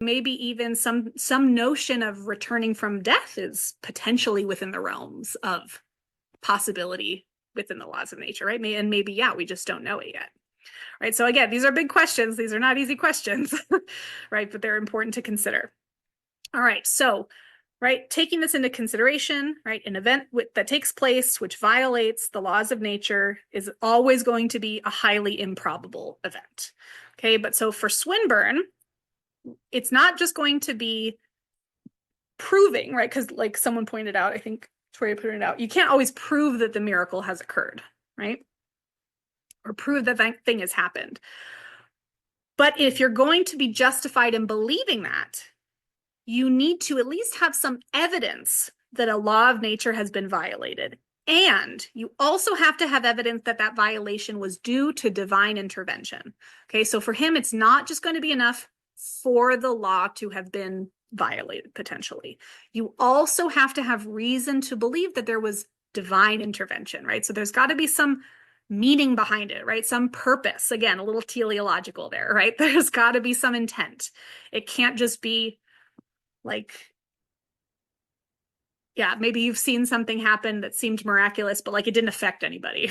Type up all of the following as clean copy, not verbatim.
Maybe even some notion of returning from death is potentially within the realms of possibility within the laws of nature, right? And maybe, yeah, we just don't know it yet. Right. So again, these are big questions. These are not easy questions, right? But they're important to consider. All right. So, right, taking this into consideration, right, an event that takes place which violates the laws of nature is always going to be a highly improbable event. Okay. But so for Swinburne, it's not just going to be proving, right? Because like someone pointed out, I think Tori pointed out, you can't always prove that the miracle has occurred, right? Or prove that that thing has happened. But if you're going to be justified in believing that, you need to at least have some evidence that a law of nature has been violated. And you also have to have evidence that that violation was due to divine intervention. Okay, so for him, it's not just going to be enough for the law to have been violated potentially. You also have to have reason to believe that there was divine intervention, right? So there's got to be some meaning behind it, right? Some purpose. Again, a little teleological there, right? There's got to be some intent. It can't just be like, yeah, maybe you've seen something happen that seemed miraculous, but like it didn't affect anybody.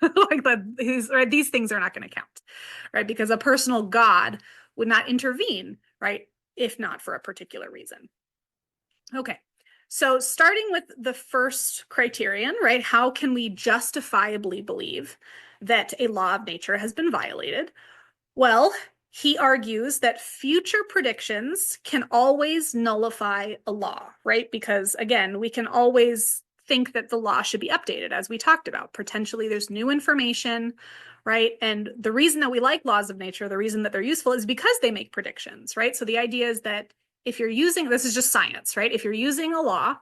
Like these things are not going to count, right? Because a personal God would not intervene, right? If not for a particular reason. Okay. So starting with the first criterion, right? How can we justifiably believe that a law of nature has been violated? Well, he argues that future predictions can always nullify a law, right? Because again, we can always think that the law should be updated, as we talked about. Potentially there's new information, right? And the reason that we like laws of nature, the reason that they're useful is because they make predictions, right? So the idea is that if you're using, this is just science, right? If you're using a law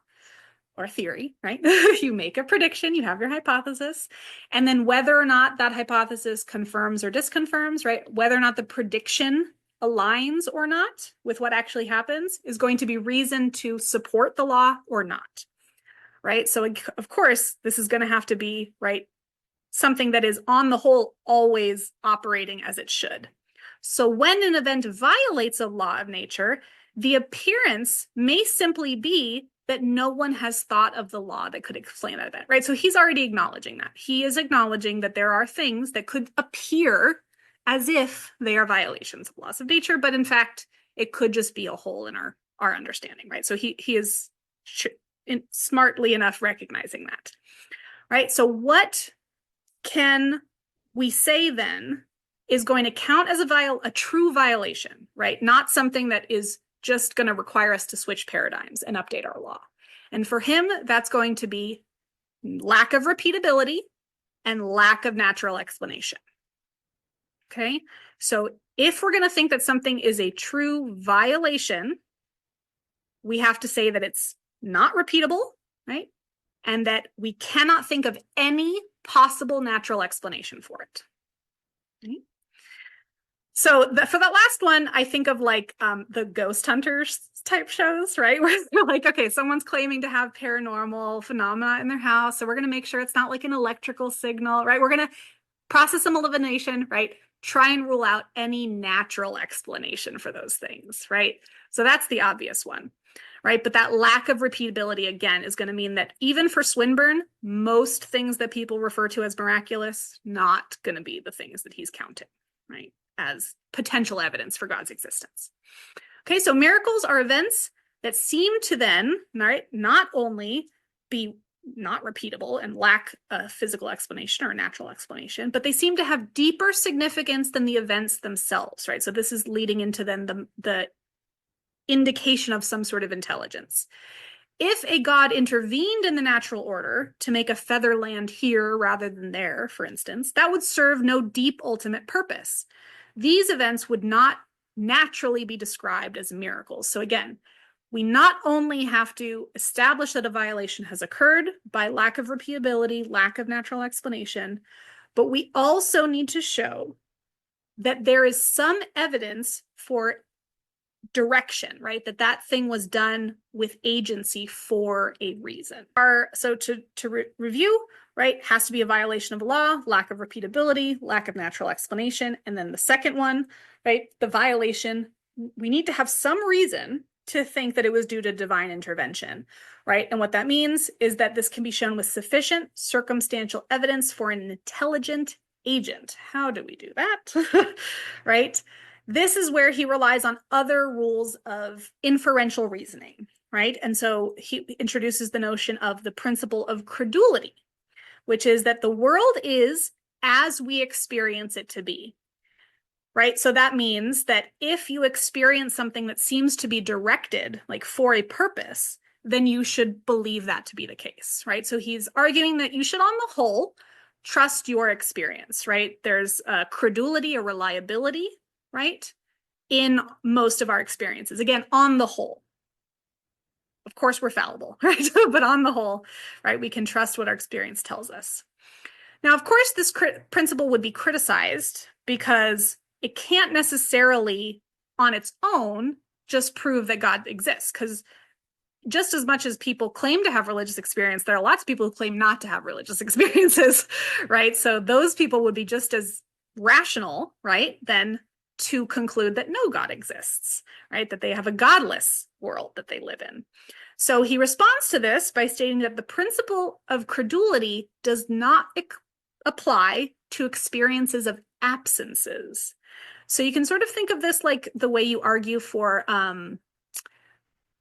or theory, right? You make a prediction, you have your hypothesis, and then whether or not that hypothesis confirms or disconfirms, right? Whether or not the prediction aligns or not with what actually happens is going to be reason to support the law or not, right? So of course, this is going to have to be, right, something that is on the whole always operating as it should. So when an event violates a law of nature, the appearance may simply be that no one has thought of the law that could explain that event, right? So he's already acknowledging that. He is acknowledging that there are things that could appear as if they are violations of laws of nature, but in fact, it could just be a hole in our understanding, right? So he is smartly enough recognizing that, right? So what can we say then is going to count as a true violation, right? Not something that is just going to require us to switch paradigms and update our law. And for him, that's going to be lack of repeatability and lack of natural explanation. Okay, so if we're going to think that something is a true violation, we have to say that it's not repeatable, right? And that we cannot think of any possible natural explanation for it. Right? So for that last one, I think of like the ghost hunters type shows, right? Where they're like, okay, someone's claiming to have paranormal phenomena in their house, so we're going to make sure it's not like an electrical signal, right? We're going to process some elimination, right? Try and rule out any natural explanation for those things, right? So that's the obvious one, right? But that lack of repeatability, again, is going to mean that even for Swinburne, most things that people refer to as miraculous, not going to be the things that he's counting, right, as potential evidence for God's existence. Okay, so miracles are events that seem to then, right, not only be not repeatable and lack a physical explanation or a natural explanation, but they seem to have deeper significance than the events themselves, right? So this is leading into then the indication of some sort of intelligence. If a god intervened in the natural order to make a feather land here rather than there, for instance, that would serve no deep ultimate purpose. These events would not naturally be described as miracles. So again, we not only have to establish that a violation has occurred by lack of repeatability, lack of natural explanation, but we also need to show that there is some evidence for direction, right? That thing was done with agency for a reason. So to review, right, has to be a violation of a law, lack of repeatability, lack of natural explanation. And then the second one, right, the violation we need to have some reason to think that it was due to divine intervention, right? And what that means is that this can be shown with sufficient circumstantial evidence for an intelligent agent. How do we do that? Right? This is where he relies on other rules of inferential reasoning, right? And so he introduces the notion of the principle of credulity, which is that the world is as we experience it to be. Right? So that means that if you experience something that seems to be directed, like for a purpose, then you should believe that to be the case, right? So he's arguing that you should, on the whole, trust your experience, right? There's a credulity, a reliability, right? In most of our experiences. Again, on the whole. Of course, we're fallible, right? But on the whole, right, we can trust what our experience tells us. Now, of course, this principle would be criticized because it can't necessarily, on its own, just prove that God exists. Because just as much as people claim to have religious experience, there are lots of people who claim not to have religious experiences, right? So those people would be just as rational, right, then to conclude that no God exists, right? That they have a godless world that they live in. So he responds to this by stating that the principle of credulity does not apply to experiences of absences. So you can sort of think of this like the way you argue for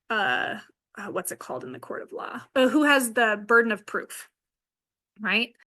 what's it called in the court of law? Who has the burden of proof, right?